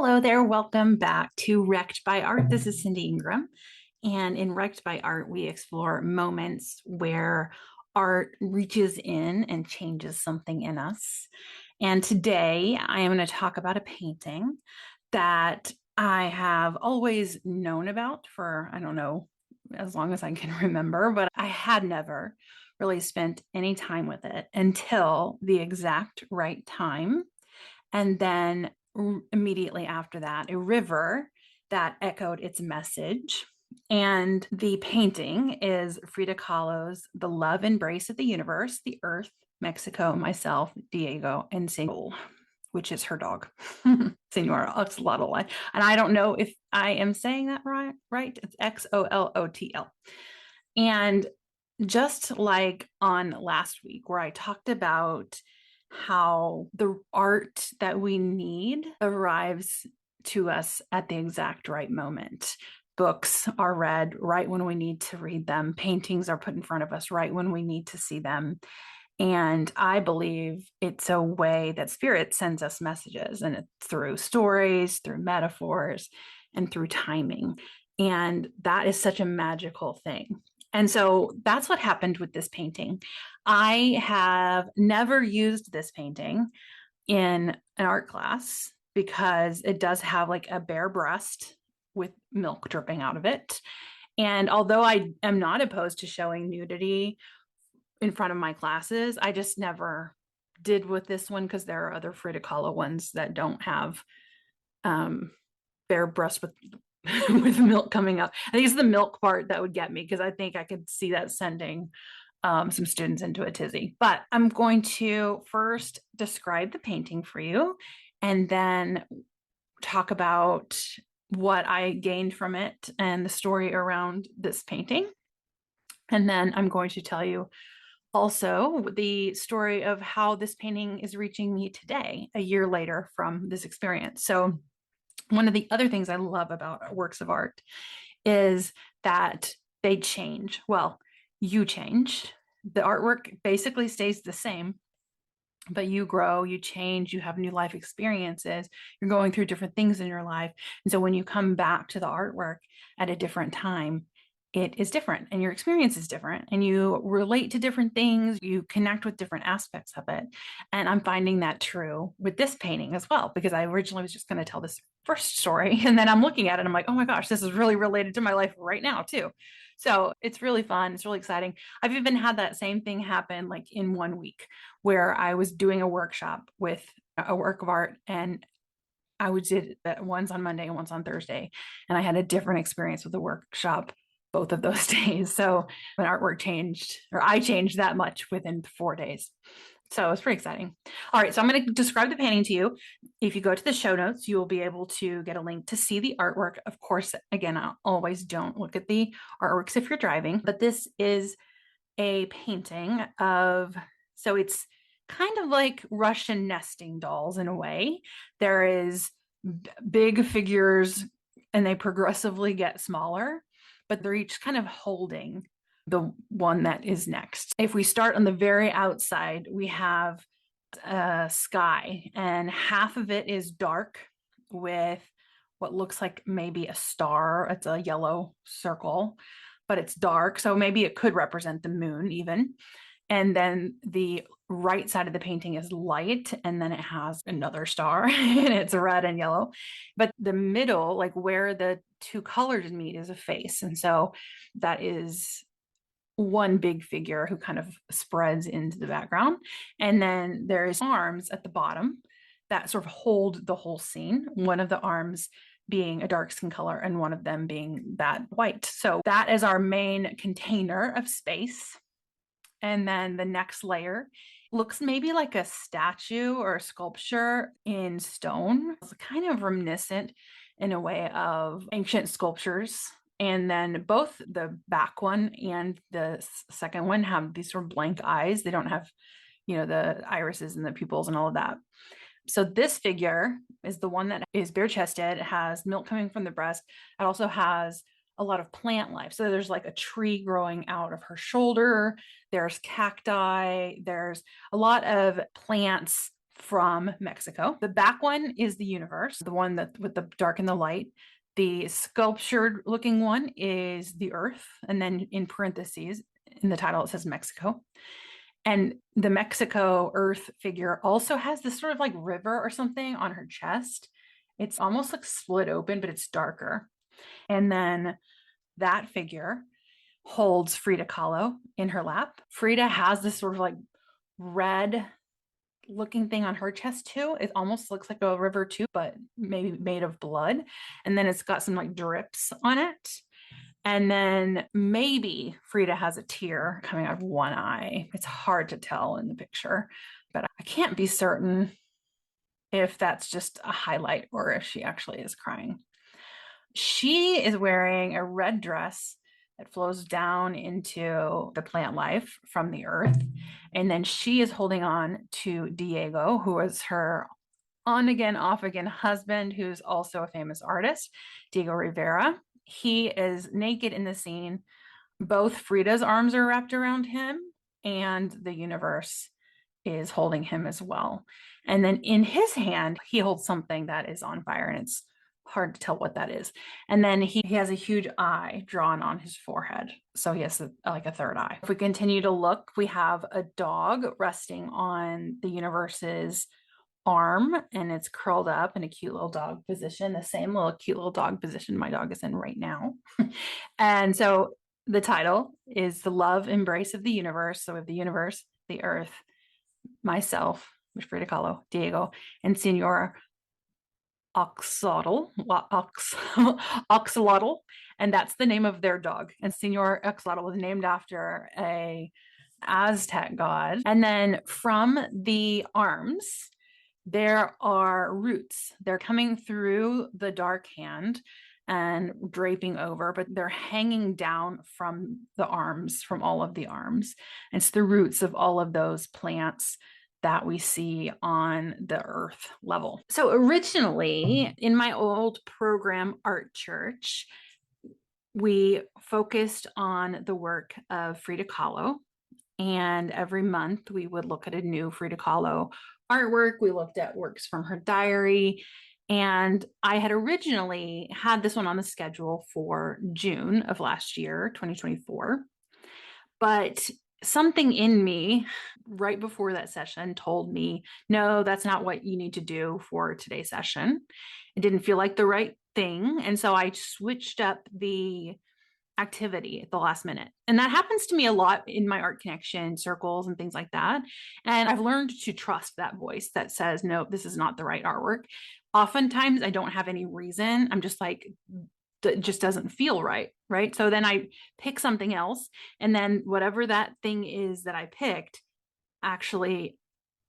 Hello there. Welcome back to Wrecked by Art. This is Cindy Ingram. And in Wrecked by Art, we explore moments where art reaches in and changes something in us. And today I am going to talk about a painting that I have always known about for, I don't know, as long as I can remember, but I had never really spent any time with it until the exact right time. And then immediately after that, a river that echoed its message. And the painting is Frida Kahlo's The Love Embrace of the Universe, the Earth, Mexico, myself, Diego, and Senor, which is her dog. Senor, it's a lot of line. And I don't know if I am saying that right. It's Xolotl. And just like on last week, where I talked about how the art that we need arrives to us at the exact right moment. Books are read right when we need to read them. Paintings are put in front of us right when we need to see them. And I believe it's a way that spirit sends us messages, and it's through stories, through metaphors, and through timing. And that is such a magical thing. And so that's what happened with this painting. I have never used this painting in an art class because it does have like a bare breast with milk dripping out of it. And although I am not opposed to showing nudity in front of my classes, I just never did with this one because there are other Frida Kahlo ones that don't have bare breast with with milk coming up. I think it's the milk part that would get me because I think I could see that sending some students into a tizzy. But I'm going to first describe the painting for you and then talk about what I gained from it and the story around this painting. And then I'm going to tell you also the story of how this painting is reaching me today, a year later from this experience. So one of the other things I love about works of art is that they change. Well, you change. The artwork basically stays the same, but you grow, you change, you have new life experiences, you're going through different things in your life. And so when you come back to the artwork at a different time, it is different and your experience is different and you relate to different things, you connect with different aspects of it. And I'm finding that true with this painting as well, because I originally was just going to tell this first story and then I'm looking at it and I'm like, oh my gosh, this is really related to my life right now too. So it's really fun. It's really exciting. I've even had that same thing happen like in 1 week where I was doing a workshop with a work of art and I did it once on Monday and once on Thursday. And I had a different experience with the workshop both of those days. So my artwork changed, or I changed that much within 4 days. So it was pretty exciting. All right, so I'm going to describe the painting to you. If you go to the show notes, you will be able to get a link to see the artwork. Of course, again, I always don't look at the artworks if you're driving, but this is a painting of, so it's kind of like Russian nesting dolls in a way. There is big figures and they progressively get smaller, but they're each kind of holding the one that is next. If we start on the very outside, we have a sky, and half of it is dark with what looks like maybe a star. It's a yellow circle, but it's dark. So maybe it could represent the moon even. And then the right side of the painting is light, and then it has another star and it's red and yellow. But the middle, like where the two colors meet, is a face. And so that is one big figure who kind of spreads into the background. And then there's arms at the bottom that sort of hold the whole scene. One of the arms being a dark skin color and one of them being that white. So that is our main container of space. And then the next layer looks maybe like a statue or a sculpture in stone. It's kind of reminiscent in a way of ancient sculptures. And then both the back one and the second one have these sort of blank eyes. They don't have, the irises and the pupils and all of that. So this figure is the one that is bare chested. It has milk coming from the breast. It also has a lot of plant life. So there's like a tree growing out of her shoulder. There's cacti. There's a lot of plants from Mexico. The back one is the universe, the one that with the dark and the light. The sculptured looking one is the earth. And then in parentheses, in the title, it says Mexico. And the Mexico earth figure also has this sort of like river or something on her chest. It's almost like split open, but it's darker. And then that figure holds Frida Kahlo in her lap. Frida has this sort of like red looking thing on her chest too. It almost looks like a river too, but maybe made of blood. And then it's got some like drips on it. And then maybe Frida has a tear coming out of one eye. It's hard to tell in the picture, but I can't be certain if that's just a highlight or if she actually is crying. She is wearing a red dress that flows down into the plant life from the earth. And then she is holding on to Diego, who is her on again, off again husband, who's also a famous artist, Diego Rivera. He is naked in the scene. Both Frida's arms are wrapped around him, and the universe is holding him as well. And then in his hand, he holds something that is on fire, and it's hard to tell what that is. And then he has a huge eye drawn on his forehead. So he has like a third eye. If we continue to look, we have a dog resting on the universe's arm, and it's curled up in a cute little dog position, the same little cute little dog position my dog is in right now. And so the title is The Love Embrace of the Universe. So we have the universe, the earth, myself, which Frida Kahlo, Diego, and Senor Oxalotl, and that's the name of their dog. And Senor Oxalotl was named after a Aztec god. And then from the arms, there are roots. They're coming through the dark hand and draping over, but they're hanging down from the arms, from all of the arms. And it's the roots of all of those plants that we see on the earth level. So originally in my old program, Art Church, we focused on the work of Frida Kahlo. And every month we would look at a new Frida Kahlo artwork. We looked at works from her diary. And I had originally had this one on the schedule for June of last year, 2024. But something in me right before that session told me, no, that's not what you need to do for today's session. It didn't feel like the right thing. And so I switched up the activity at the last minute. And that happens to me a lot in my art connection circles and things like that. And I've learned to trust that voice that says, no, this is not the right artwork. Oftentimes I don't have any reason. I'm just like, it just doesn't feel right. Right. So then I pick something else. And then whatever that thing is that I picked, actually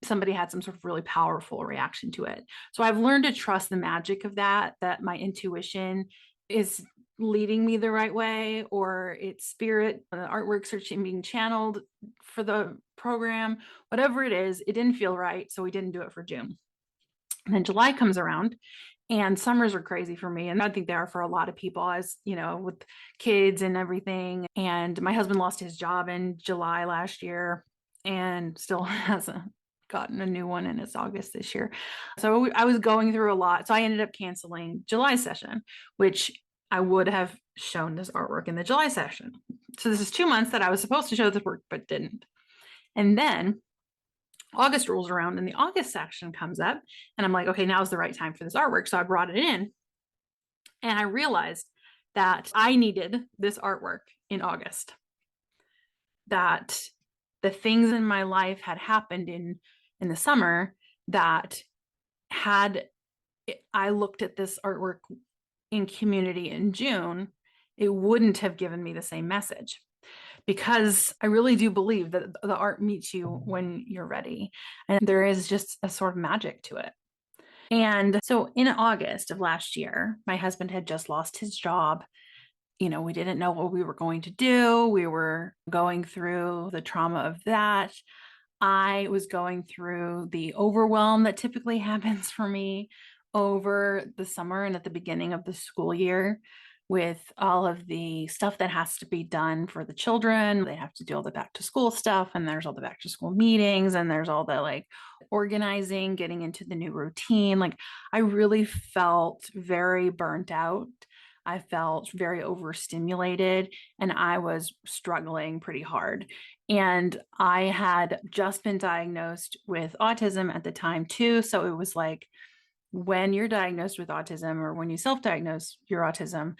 somebody had some sort of really powerful reaction to it. So I've learned to trust the magic of that my intuition is leading me the right way, or it's spirit, the artwork searching being channeled for the program, whatever it is, it didn't feel right. So we didn't do it for June. And then July comes around, and summers are crazy for me. And I think they are for a lot of people, as you know, with kids and everything. And my husband lost his job in July last year and still hasn't gotten a new one, and it's August this year. So I was going through a lot. So I ended up canceling July session, which I would have shown this artwork in the July session. So this is 2 months that I was supposed to show this work, but didn't. And then August rolls around and the August section comes up, and I'm like, okay, now's the right time for this artwork. So I brought it in, and I realized that I needed this artwork in August, that the things in my life had happened in the summer that had I looked at this artwork in community in June, it wouldn't have given me the same message, because I really do believe that the art meets you when you're ready. And there is just a sort of magic to it. And so in August of last year, my husband had just lost his job. You know, we didn't know what we were going to do. We were going through the trauma of that. I was going through the overwhelm that typically happens for me over the summer and at the beginning of the school year, with all of the stuff that has to be done for the children. They have to do all the back to school stuff, and there's all the back to school meetings, and there's all the like organizing, getting into the new routine. Like I really felt very burnt out. I felt very overstimulated, and I was struggling pretty hard. And I had just been diagnosed with autism at the time too. So it was like when you're diagnosed with autism or when you self-diagnose your autism,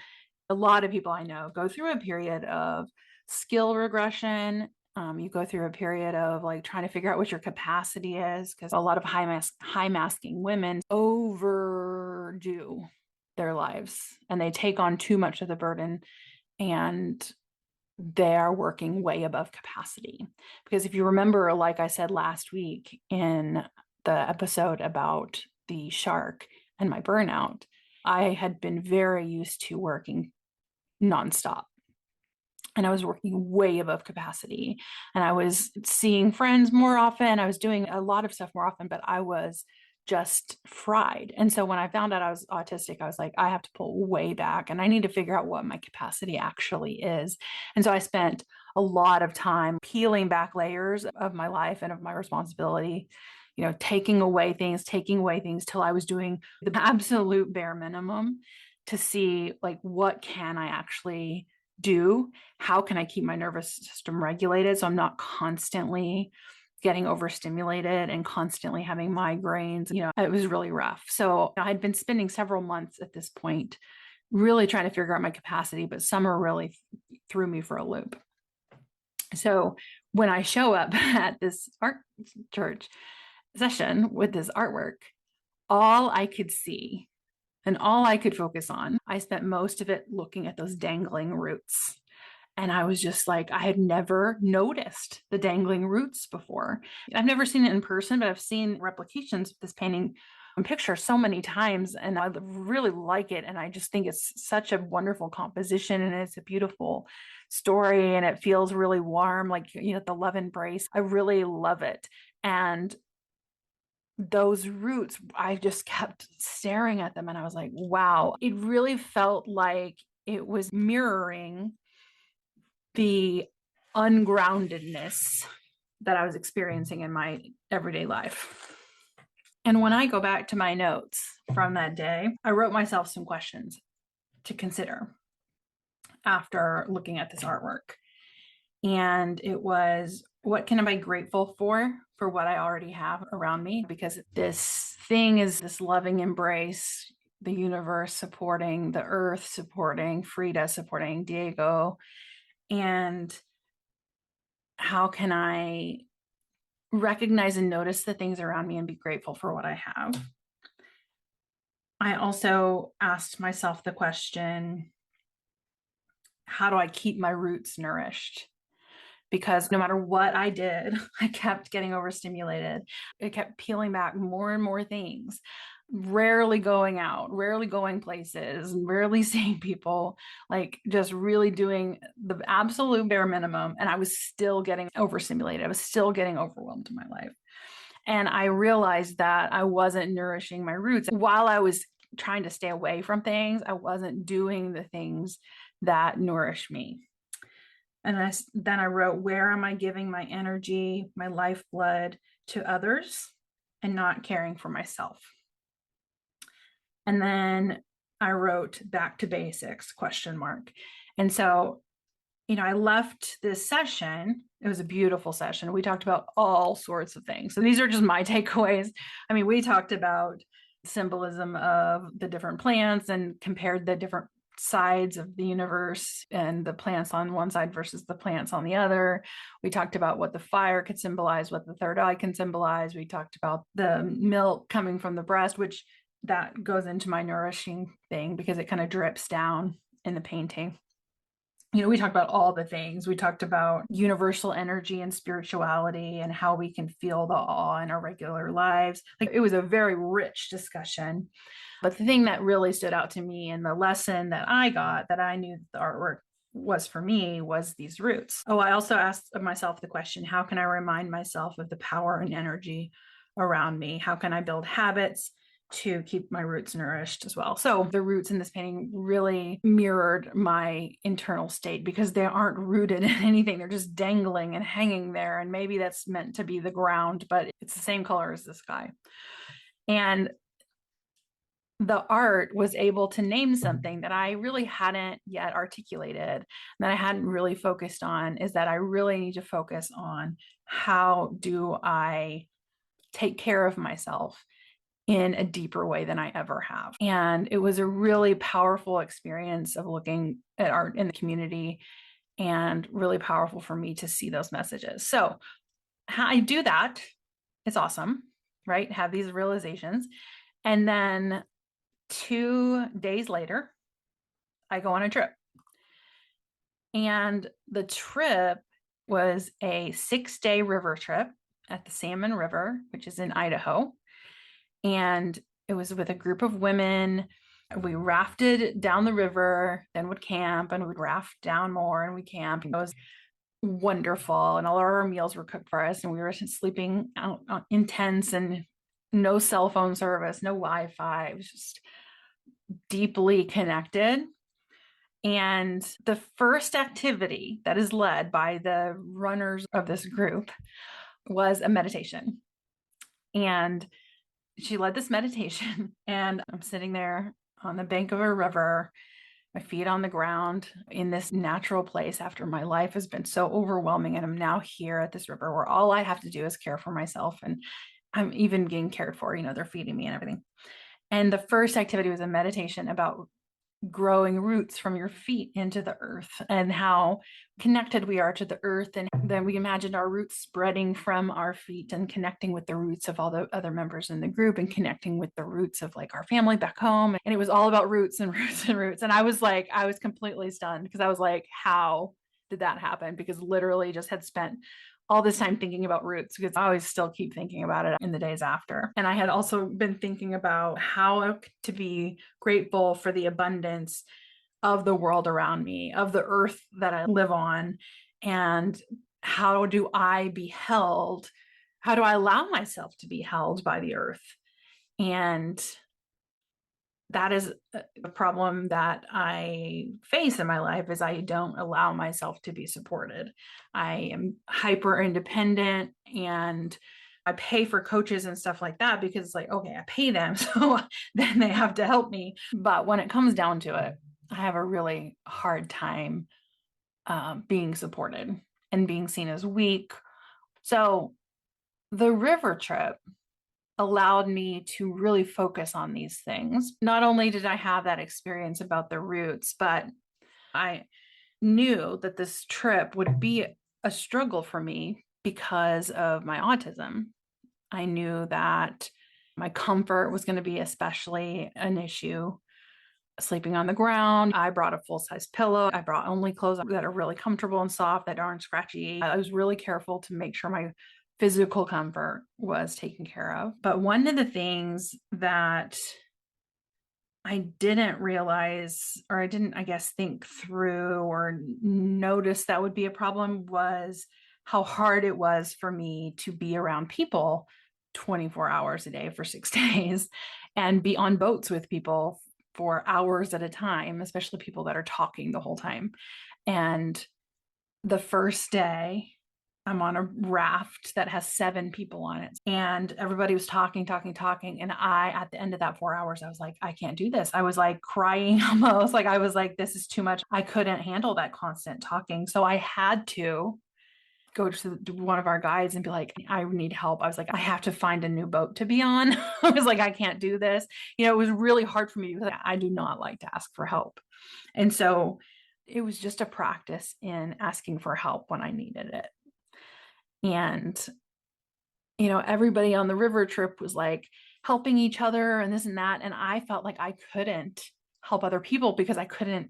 a lot of people I know go through a period of skill regression. You go through a period of like trying to figure out what your capacity is, because a lot of high masking women overdo their lives and they take on too much of the burden, and they are working way above capacity. Because if you remember, like I said last week in the episode about the shark and my burnout, I had been very used to working nonstop. And I was working way above capacity. And I was seeing friends more often. I was doing a lot of stuff more often, but I was just fried. And so when I found out I was autistic, I was like, I have to pull way back and I need to figure out what my capacity actually is. And so I spent a lot of time peeling back layers of my life and of my responsibility, taking away things till I was doing the absolute bare minimum to see like, what can I actually do? How can I keep my nervous system regulated so I'm not constantly getting overstimulated and constantly having migraines? It was really rough. So I had been spending several months at this point really trying to figure out my capacity, but summer really threw me for a loop. So when I show up at this art church session with this artwork, all I could see and all I could focus on, I spent most of it looking at those dangling roots. And I was just like, I had never noticed the dangling roots before. I've never seen it in person, but I've seen replications of this painting and picture so many times. And I really like it. And I just think it's such a wonderful composition and it's a beautiful story. And it feels really warm, like, the love embrace. I really love it. And those roots, I just kept staring at them and I was like, wow, it really felt like it was mirroring the ungroundedness that I was experiencing in my everyday life. And when I go back to my notes from that day, I wrote myself some questions to consider after looking at this artwork. And it was, what can I be grateful for what I already have around me? Because this thing is this loving embrace, the universe supporting, the earth supporting, Frida supporting Diego. And how can I recognize and notice the things around me and be grateful for what I have? I also asked myself the question, how do I keep my roots nourished? Because no matter what I did, I kept getting overstimulated. I kept peeling back more and more things, rarely going out, rarely going places, rarely seeing people, like just really doing the absolute bare minimum. And I was still getting overstimulated. I was still getting overwhelmed in my life. And I realized that I wasn't nourishing my roots. While I was trying to stay away from things, I wasn't doing the things that nourish me. And then I wrote, where am I giving my energy, my lifeblood to others and not caring for myself? And then I wrote, back to basics, ? And so, I left this session. It was a beautiful session. We talked about all sorts of things. So these are just my takeaways. I mean, we talked about symbolism of the different plants and compared the different sides of the universe and the plants on one side versus the plants on the other. We talked about what the fire could symbolize, what the third eye can symbolize. We talked about the milk coming from the breast, which that goes into my nourishing thing because it kind of drips down in the painting. We talked about all the things. We talked about universal energy and spirituality and how we can feel the awe in our regular lives. Like, it was a very rich discussion. But the thing that really stood out to me and the lesson that I got, that I knew the artwork was for me, was these roots. Oh, I also asked myself the question, how can I remind myself of the power and energy around me? How can I build habits to keep my roots nourished as well. So the roots in this painting really mirrored my internal state because they aren't rooted in anything. They're just dangling and hanging there. And maybe that's meant to be the ground, but it's the same color as the sky. And the art was able to name something that I really hadn't yet articulated, that I hadn't really focused on, is that I really need to focus on how do I take care of myself in a deeper way than I ever have. And it was a really powerful experience of looking at art in the community, and really powerful for me to see those messages. So how I do that, it's awesome, right? Have these realizations. And then 2 days later, I go on a trip. And the trip was a 6-day river trip at the Salmon River, which is in Idaho. And it was with a group of women. We rafted down the river, then would camp, and we'd raft down more and we camp. It was wonderful. And all our meals were cooked for us, and we were sleeping out in tents, and no cell phone service, no Wi-Fi. It was just deeply connected. And the first activity that is led by the runners of this group was a meditation. And she led this meditation, and I'm sitting there on the bank of a river, my feet on the ground in this natural place after my life has been so overwhelming. And I'm now here at this river where all I have to do is care for myself. And I'm even getting cared for, they're feeding me and everything. And the first activity was a meditation about growing roots from your feet into the earth, and how connected we are to the earth. And then we imagined our roots spreading from our feet and connecting with the roots of all the other members in the group, and connecting with the roots of like our family back home. And it was all about roots and roots and roots. And I was completely stunned, because I was like, how did that happen? Because literally just had spent all this time thinking about roots, because I always still keep thinking about it in the days after. And I had also been thinking about how to be grateful for the abundance of the world around me, of the earth that I live on, and how do I be held? How do I allow myself to be held by the earth? And that is a problem that I face in my life, is I don't allow myself to be supported. I am hyper independent, and I pay for coaches and stuff like that because it's like, okay, I pay them, so then they have to help me. But when it comes down to it, I have a really hard time being supported and being seen as weak. So the river trip allowed me to really focus on these things. Not only did I have that experience about the roots, but I knew that this trip would be a struggle for me because of my autism. I knew that my comfort was going to be especially an issue. Sleeping on the ground, I brought a full-size pillow. I brought only clothes that are really comfortable and soft, that aren't scratchy. I was really careful to make sure my physical comfort was taken care of. But one of the things that I didn't realize, or I didn't, I guess, think through or notice that would be a problem, was how hard it was for me to be around people 24 hours a day for 6 days, and be on boats with people for hours at a time, especially people that are talking the whole time. And the first day, I'm on a raft that has 7 people on it, and everybody was talking. And at the end of that 4 hours, I was like, I can't do this. I was like crying almost. Like, I was like, this is too much. I couldn't handle that constant talking. So I had to go to one of our guides and be like, I need help. I was like, I have to find a new boat to be on. I was like, I can't do this. It was really hard for me because I do not like to ask for help. And so it was just a practice in asking for help when I needed it. And, everybody on the river trip was like helping each other and this and that. And I felt like I couldn't help other people because I couldn't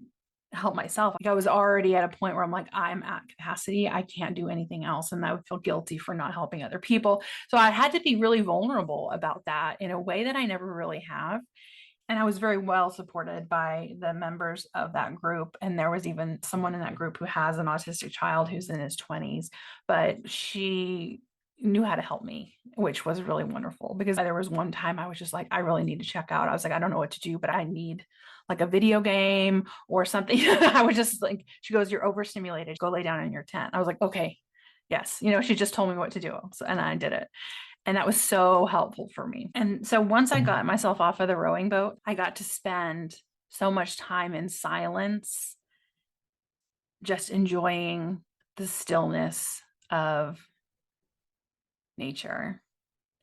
help myself. Like, I was already at a point where I'm like, I'm at capacity. I can't do anything else. And I would feel guilty for not helping other people. So I had to be really vulnerable about that in a way that I never really have. And I was very well supported by the members of that group. And there was even someone in that group who has an autistic child who's in his 20s, but she knew how to help me, which was really wonderful, because there was one time I was just like, I really need to check out. I was like, I don't know what to do, but I need like a video game or something. I was just like, she goes, you're overstimulated. Go lay down in your tent. I was like, okay, yes. She just told me what to do. So, and I did it. And that was so helpful for me. And so once I got myself off of the rowing boat, I got to spend so much time in silence, just enjoying the stillness of nature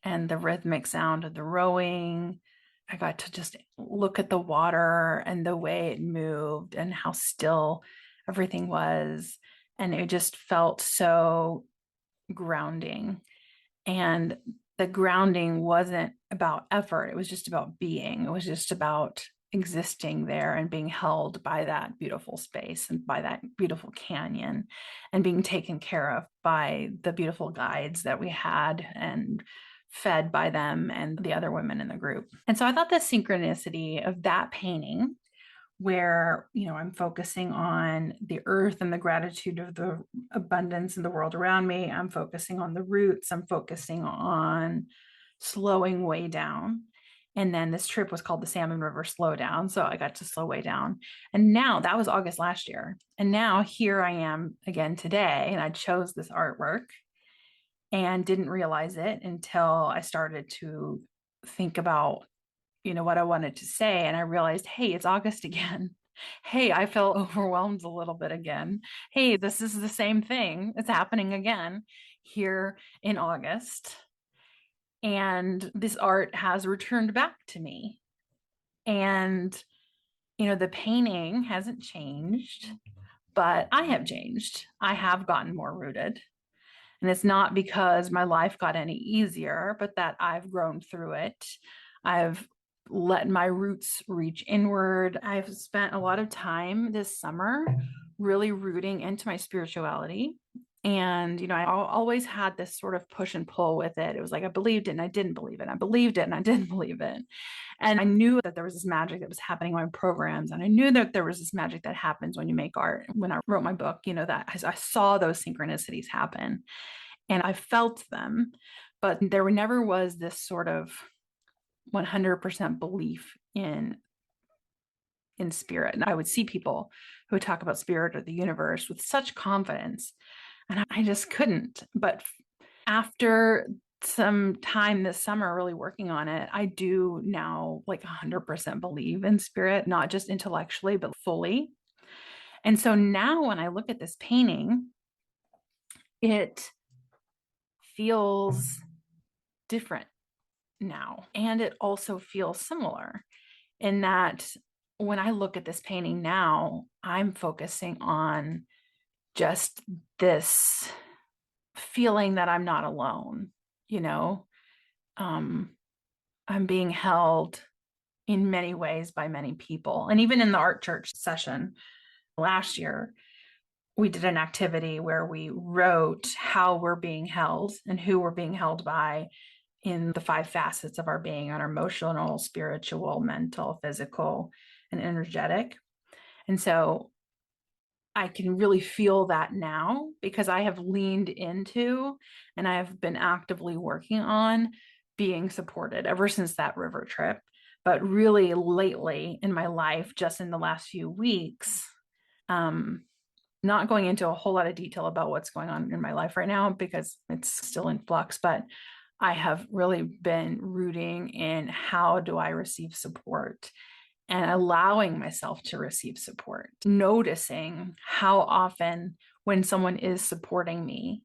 and the rhythmic sound of the rowing. I got to just look at the water and the way it moved and how still everything was. And it just felt so grounding. And the grounding wasn't about effort, it was just about being. It was just about existing there and being held by that beautiful space and by that beautiful canyon and being taken care of by the beautiful guides that we had and fed by them and the other women in the group. And so I thought the synchronicity of that painting, where I'm focusing on the earth and the gratitude of the abundance in the world around me, I'm focusing on the roots, I'm focusing on slowing way down. And then this trip was called the Salmon River Slowdown, so I got to slow way down. And now that was August last year, and now here I am again today, and I chose this artwork and didn't realize it until I started to think about what I wanted to say. And I realized, hey, it's August again. Hey, I felt overwhelmed a little bit again. Hey, this is the same thing. It's happening again here in August. And this art has returned back to me. And, the painting hasn't changed, but I have changed. I have gotten more rooted. And it's not because my life got any easier, but that I've grown through it. I've let my roots reach inward. I've spent a lot of time this summer really rooting into my spirituality. And, I always had this sort of push and pull with it. It was like I believed it and I didn't believe it. I believed it and I didn't believe it. And I knew that there was this magic that was happening in my programs. And I knew that there was this magic that happens when you make art. When I wrote my book, that I saw those synchronicities happen and I felt them, but there never was this sort of 100% belief in spirit. And I would see people who would talk about spirit or the universe with such confidence, and I just couldn't. But after some time this summer really working on it, I do now like 100% believe in spirit, not just intellectually, but fully. And so now when I look at this painting, it feels different now. And it also feels similar in that when I look at this painting now, I'm focusing on just this feeling that I'm not alone. you know I'm being held in many ways by many people. And even in the art church session last year, we did an activity where we wrote how we're being held and who we're being held by in the 5 facets of our being: our emotional, spiritual, mental, physical, and energetic. And so I can really feel that now because I have leaned into and I have been actively working on being supported ever since that river trip. But really lately in my life, just in the last few weeks, not going into a whole lot of detail about what's going on in my life right now because it's still in flux, but I have really been rooting in how do I receive support and allowing myself to receive support, noticing how often when someone is supporting me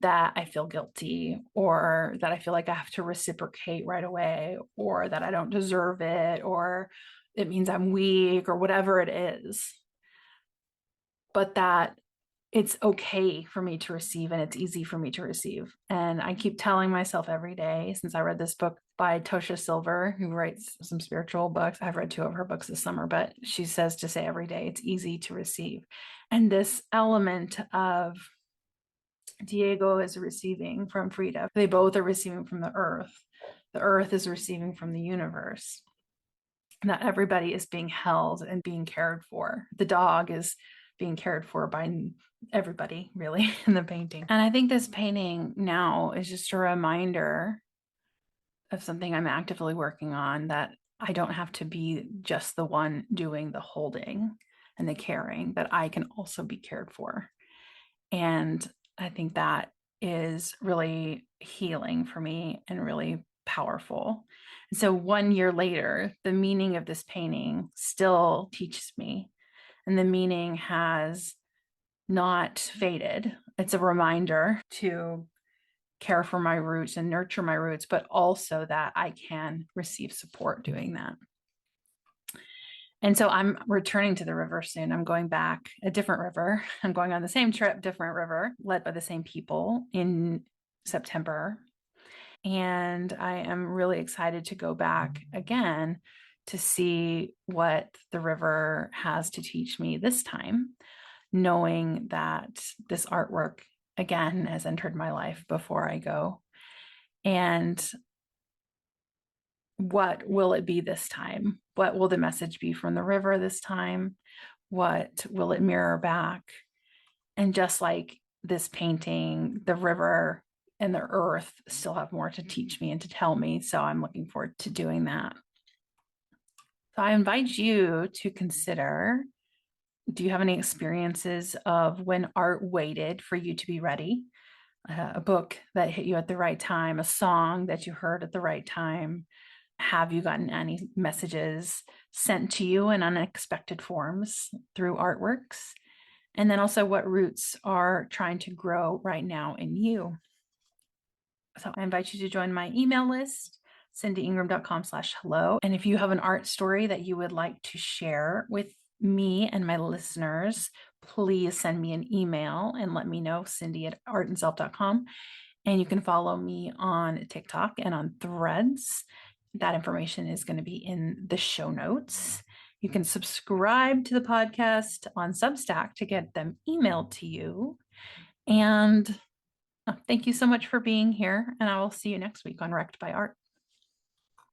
that I feel guilty or that I feel like I have to reciprocate right away or that I don't deserve it or it means I'm weak or whatever it is. But that it's okay for me to receive and it's easy for me to receive. And I keep telling myself every day since I read this book by Tosha Silver, who writes some spiritual books. I've read 2 of her books this summer, but she says to say every day, it's easy to receive. And this element of Diego is receiving from Frida. They both are receiving from the earth. The earth is receiving from the universe. That everybody is being held and being cared for. The dog is being cared for by everybody really in the painting. And I think this painting now is just a reminder of something I'm actively working on, that I don't have to be just the one doing the holding and the caring, that I can also be cared for. And I think that is really healing for me and really powerful. And so 1 year later, the meaning of this painting still teaches me, and the meaning has not faded. It's a reminder to care for my roots and nurture my roots, but also that I can receive support doing that. And so I'm returning to the river soon. I'm going back a different river. I'm going on the same trip, different river, led by the same people in September. And I am really excited to go back again to see what the river has to teach me this time, knowing that this artwork again has entered my life before I go. And what will it be this time? What will the message be from the river this time? What will it mirror back? And just like this painting, the river and the earth still have more to teach me and to tell me. So I'm looking forward to doing that. So I invite you to consider, do you have any experiences of when art waited for you to be ready? A book that hit you at the right time, a song that you heard at the right time? Have you gotten any messages sent to you in unexpected forms through artworks? And then also, what roots are trying to grow right now in you? So I invite you to join my email list, cindyingram.com/hello. And if you have an art story that you would like to share with me and my listeners, please send me an email and let me know, cindy@artandself.com. And you can follow me on TikTok and on Threads. That information is going to be in the show notes. You can subscribe to the podcast on Substack to get them emailed to you. And thank you so much for being here. And I will see you next week on Wrecked by Art.